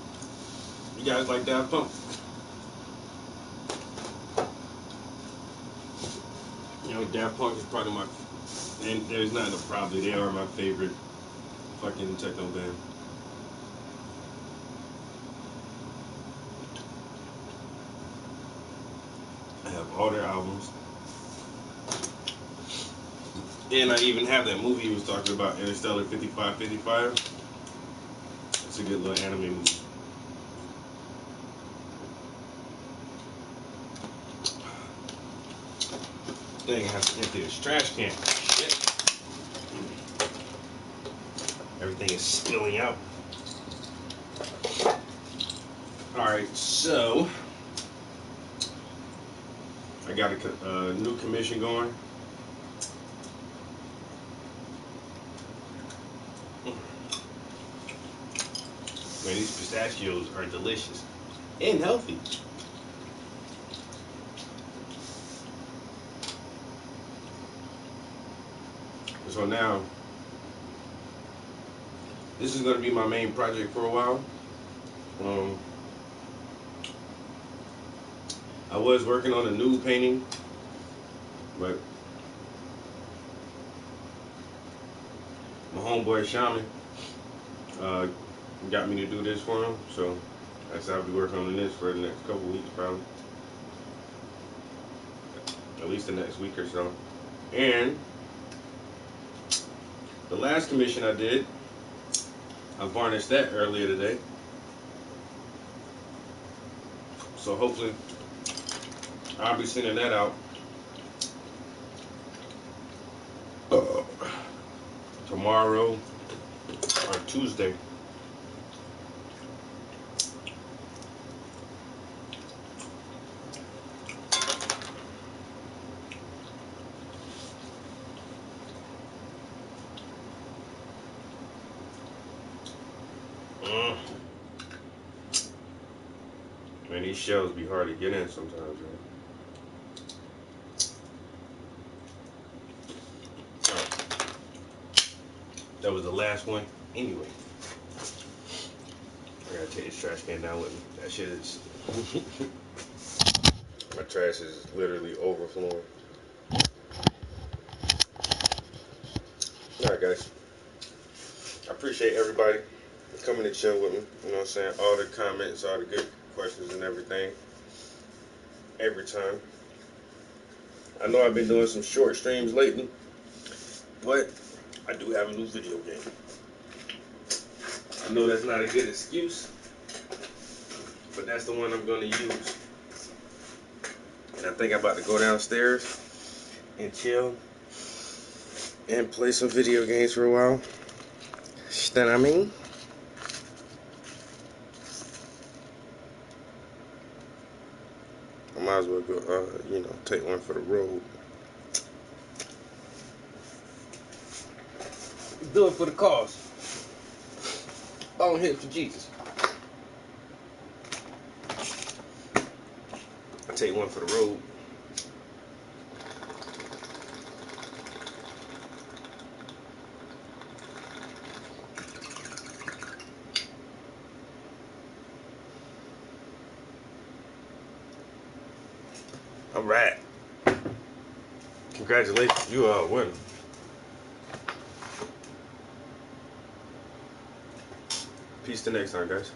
You guys like Daft Punk? You know, Daft Punk is probably my, and there's not a problem, they are my favorite fucking techno band. I have all their albums. And I even have that movie he was talking about, Interstellar 5555. It's a good little anime movie. thing. I have to empty this trash can. Shit. Everything is spilling out. Alright, so I got a new commission going. Man, these pistachios are delicious and healthy. So now, this is going to be my main project for a while. I was working on a nude painting, but my homeboy Shaman got me to do this for him, so I'll be working on this for the next couple weeks, probably. At least the next week or so. And the last commission I did, I varnished that earlier today. So hopefully I'll be sending that out tomorrow or Tuesday. Man, these shells be hard to get in sometimes, man. That was the last one. Anyway, I gotta take this trash can down with me. That shit is... My trash is literally overflowing. Alright, guys. I appreciate everybody coming to chill with me. You know what I'm saying? All the comments, all the good questions and everything. Every time. I know I've been doing some short streams lately, but I do have a new video game. I know that's not a good excuse, but that's the one I'm going to use. And I think I'm about to go downstairs and chill and play some video games for a while. You know what I mean? I might as well go, you know, take one for the road. Do it for the cause. All hit for Jesus. I take one for the road. All right. Congratulations, you are a winner. Peace till next time, guys.